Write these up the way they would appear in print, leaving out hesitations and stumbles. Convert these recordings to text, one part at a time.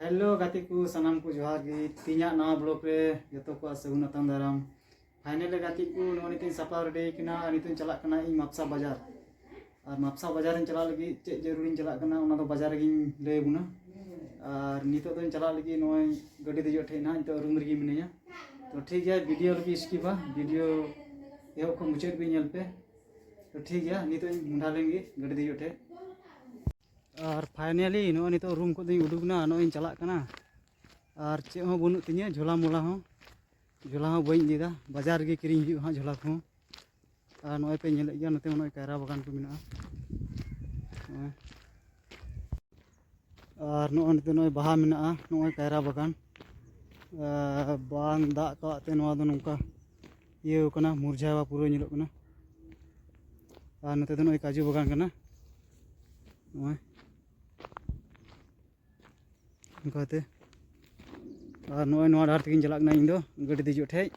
Hello गाती को सनाम को जोहार गे तीना नवा ब्लॉग रे जतो को सगुन अतंग दाराम फाइनल गाती को नोनी तीन सपा रेडी कना नितुन चला कना इ मापसा बाजार और मापसा बाजार चला लगी चे जरूरी चला कना ओना तो बाजार गिन ले बुना और नितो तो चला लगी नोय गड्डी दे जोठे ना तो रूम रे मिनिया तो ठीक है वीडियो रे स्किप वीडियो एहो को मुचाद भी नेल पे तो ठीक है नितो मुंडा लेंगे गड्डी दे जोठे और फाइनली नो नितो रूम को दिन उडुकना नो चला कना और चे हो बनु तिनिया झोला मोला हो बई इदा बाजार गे किरिंग हिजु हा झोला को और नो पे नेल गया नते नो कायरा बागान को मिना और नो नितो नो बाहा मिना नो कायरा बागान बांग दा काते नो दो नोका ये कना मुरझावा पूरा नेलो कना और नते नो काजू बागान कना कहते और नोय नोआ डार तकिन चलाक ना इन दो गड्डी देजो ठे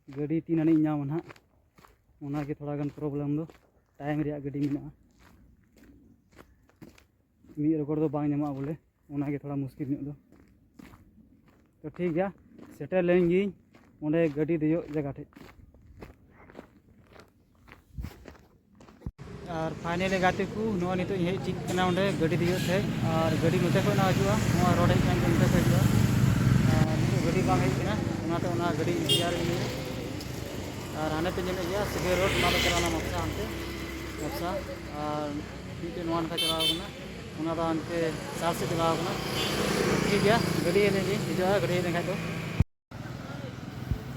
गड्डी तीन आनी नाम ना ओना के थोड़ा गन प्रॉब्लम दो टाइम रे गड्डी मिना मी रेकॉर्ड दो बांग ᱧᱟᱢᱚᱜᱼᱟ बोले ओना के थोड़ा मुश्किल ᱧᱚᱜ दो तो ठीक गया सेटल लेंगी ओंडे गड्डी देजो जगह ठे और फाइनल गाते को नो नितो हेज ठीक कना ओंडे गड्डी दियो थे और गड्डी नोते को ना हजुआ नो रोड हे कान नोते को हजुआ और नितो गड्डी बांग हे कना ओनाते ओना गड्डी इयार नी और आने पे जने गया सगे रोड ना चलाना मक्सा हमते मक्सा और पीटे नोन का चलाओ कना ओना दा अंते साल से चलाओ कना ठीक है गड्डी ने जी हिजो गड्डी ने खातो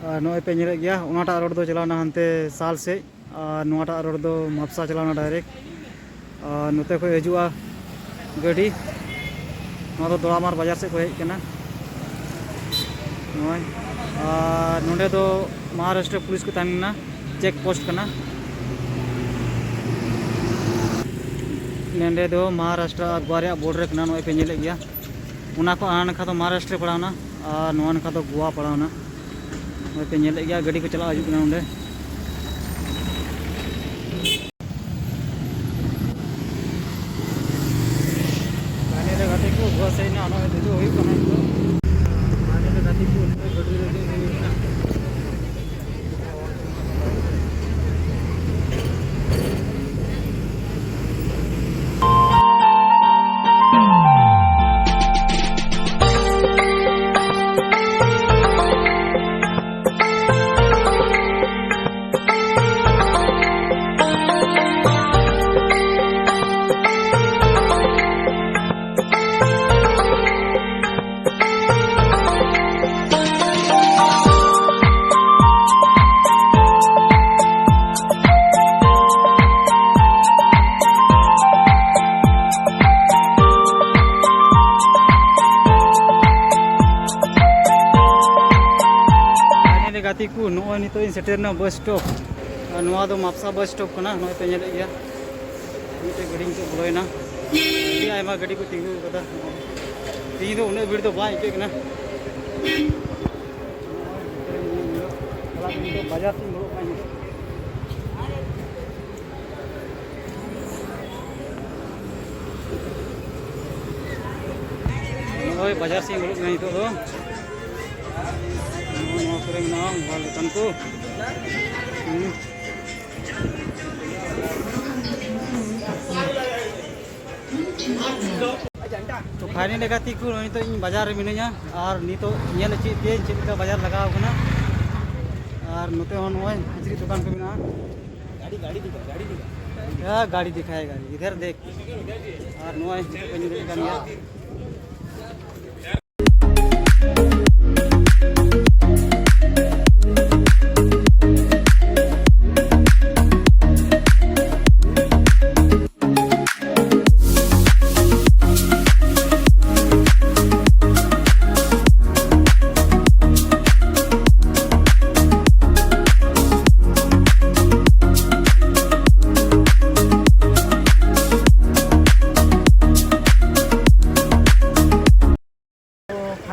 और नो पे नेरे गया ओनाटा रोड दो चलाना हनते साल से और नोटा रोड दो मापसा चलाना डायरेक्ट और नोते को हजुआ गाड़ी नो दो दोड़ामार बाजार से को हेज कना नोय और नोडे दो महाराष्ट्र पुलिस को तांगना चेक पोस्ट कना नेंडे दो महाराष्ट्र अखबार बॉर्डर कना नोय पे नेले गया ओना को आना खा तो महाराष्ट्र पड़ावना और नोन खा तो गोवा पड़ावना नोय पे नेले गया गाड़ी को चला हजु कना ओंडे बस है ना दो हुई कना तो आने ले गाती को गड्डी रे ना गाती को नो नितो सेटेरना बस स्टॉप नोआ दो मापसा बस स्टॉप कना नो पे नेले गया मिटे गाड़ी को बोलेना ये आयमा गाड़ी को तिंगु कदा ती दो उन्हें भीड़ तो बा इके कना बाजार से मोड़ पानी ओए बाजार से मोड़ नहीं तो को तो फाइनल गाती को तो इन बाजार मिनिया और नितो नेल चेक बाजार लगाव कना और नोते हो नोय हाजरी दुकान को मिना गाड़ी दिखाए गाड़ी इधर देख और नोय कनिया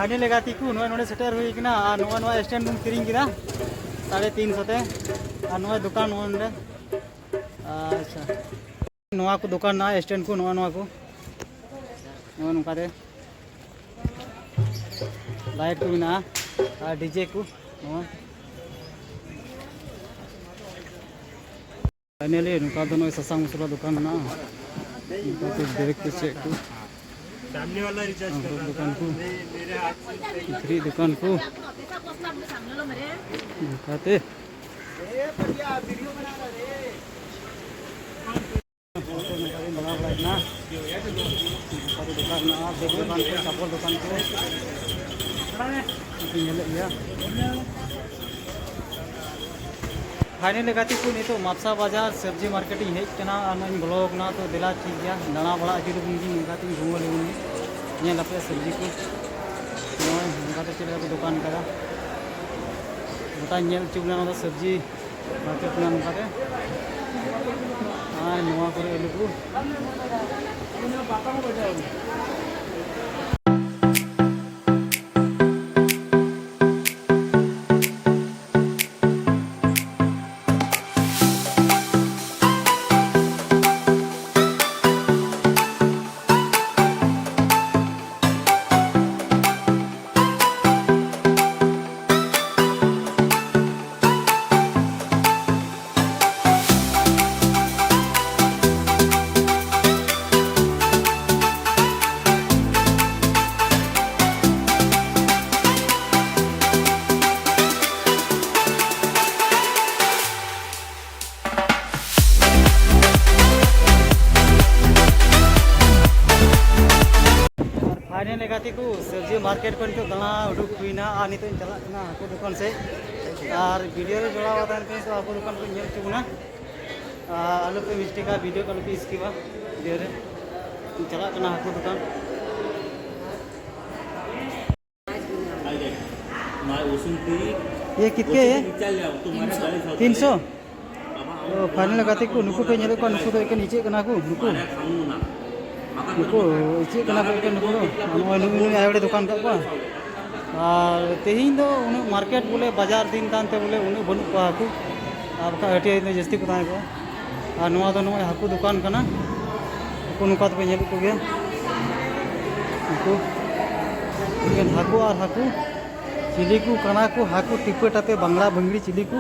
फाइनल गाती को नोए सेटर हुई कना और नोए स्टैंड किरिंग किदा 350 ते और नोए दुकान नोए अच्छा नवा को दुकान ना स्टैंड को नवा को नवा नकाते लाइट को ना डीजे को नवा फाइनली नुका दोनों ससांग मसला दुकान ना नुका तो डायरेक्ट चेक को सामने वाला रिचार्ज कर दुकान को फ्री दुकान को दिखाते बड़ा बड़ा ना दुकान ना देख दुकान को चप्पल दुकान को गया फाइनल गाती को नहीं तो मापसा बाजार सब्जी मार्केटिंग हेजना ब्लॉग ना तो दिला ठीक गया दाना बड़ा अजूर बुंगी गाती घूमल बुंगी लपे सब्जी को चलते दुकान करा गोटा चुना सब्जी मार्केट नकाते नवा को आलू को फाइनल गाती को सब्जी मार्केट को नित दाना उडुक हुईना और नित चलना हाकू दुकान से और वीडियो रे जोड़ा वाता तो हाकू दुकान को नेल चुना आलू पे मिस्टेक वीडियो को पे स्किपा वीडियो रे चला कना हाकू दुकान ये कितने है 300 तो फाइनल गाती को नुकु पे नेल को नुकु तो एक नीचे कना को नुकु नुकु इचे कना को नुकु नुकु आयोडे दुकान का और तेहिं दो उन मार्केट बोले बाजार दिन कानते बोले उन बनु को हाकू आपका हटिया जस्ती को ताए को और नवा दो नवा हाकू दुकान कना को नुका तो नेल को गया नुकु हाकू और हाकू चिली को कना को हाकू टिपटाते बांग्ला भंगड़ी चिली को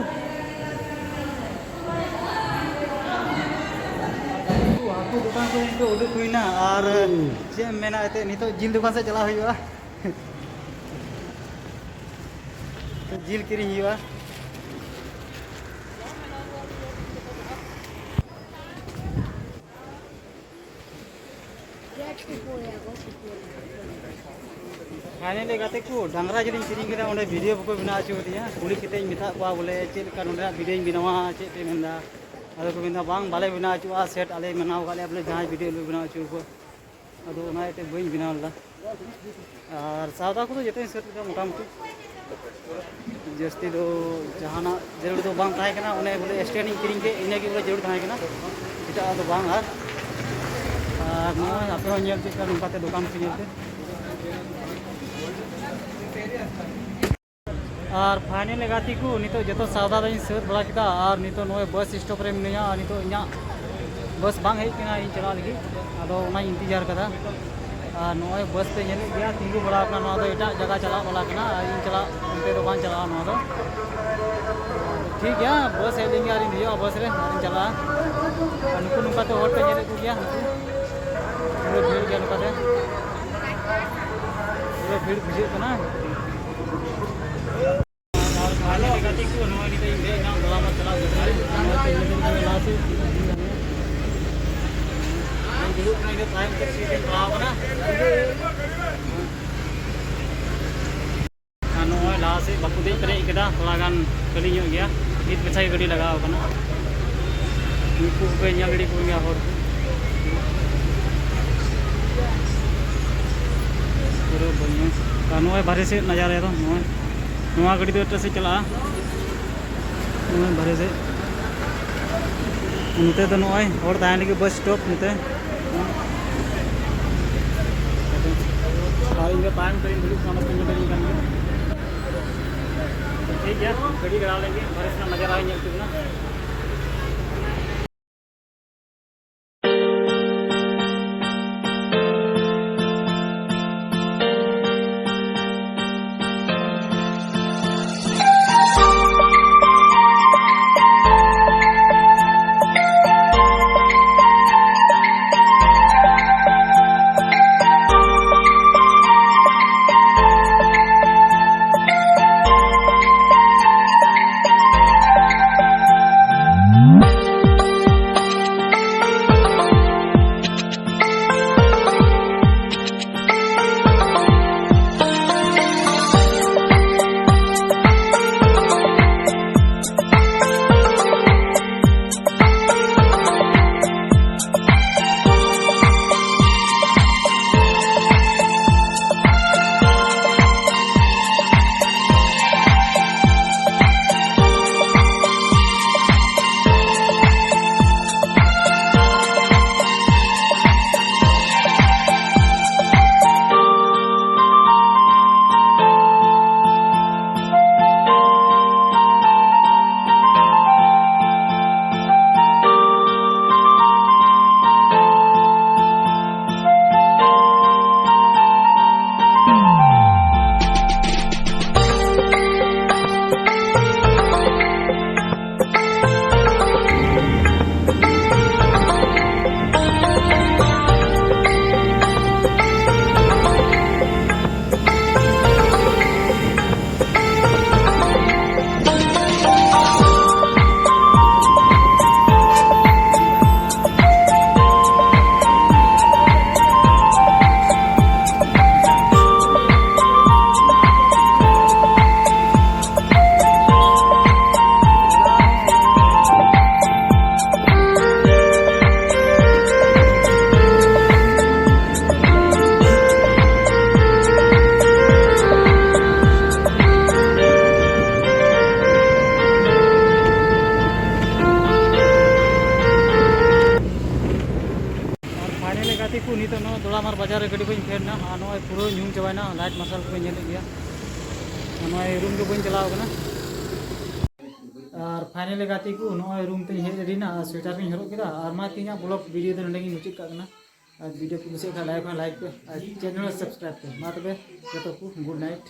दुकान को इनको उडुक हुईना और चे मेना एते नितो जिल दुकान से चला हुआ तो जिल किरी हुआ फाइनली गाते को डांगरा जिलिंग किरिंग केदा ओंडे वीडियो को बना आचो दिया कुड़ी किते मिता को बोले चेल का नोंडा वीडियो बिनावा चे पे मेंदा अदो को बिना बांग बाले बिना आचुआ सेट आले मनाव गाले बोले जहां वीडियो ले बिना आचु को अदो ओना एते बई बिना ला और सादा को तो जते सेट का मोटा मोटी जस्ती दो जहाना जरूर तो बांग ताहे कना ओने बोले स्टैंडिंग किरिंग के इने के बोले जरूर ताहे कना एटा दो बांग और नोय आपे हो नेल चिका नुकाते दुकान पे नेलते और फाइनल गाती को नितो जतो सौदा दाई सर बड़ा किता और नितो नोय बस स्टॉप रे मिनिया और नितो इना बस बांग हेज किना इन चला लगी आदो ओना इंतजार कदा और नोय बस पे नेल गया तिंगु बड़ा अपना नोआ दो एटा जगह चला वाला कना इन चला उनते दो बांग चला नोआ दो ठीक है बस हे लेंगे और इन बस रे इन चला नुकु नुका तो होट पे नेल को गया पूरे भीड़ गया नुका दे पूरे भीड़ बुझे कना लहा से बाकू दे पेरे थोड़ा गान कली गया इत बेचा गाड़ी लगा उनको गाड़ी को गया पूरा बारे से नजारे तो नवा गाड़ी तो से चला बारे से उनते तो नॉय और ताने लगे बस स्टॉप उनते और इनका टाइम करीब बड़ी खाना पीने करी kan ठीक है गाड़ी करा लेंगे बारिश ना नजर आएंगे ना मार बाजार रे गाड़ी बन फेरना नॉय पूरा न्यूम चाबाना लाइट मार्शल को नेल गया नॉय रूम के बन चलाव कना और फाइनल गाती को नॉय रूम ते हेज रेना स्वेटर को हरो केदा और मा तिना ब्लॉग वीडियो दे नंगे मुचित काकना और वीडियो को कुछ लाइक पे और चैनल सब्सक्राइब पे मा तबे जतो को गुड नाइट।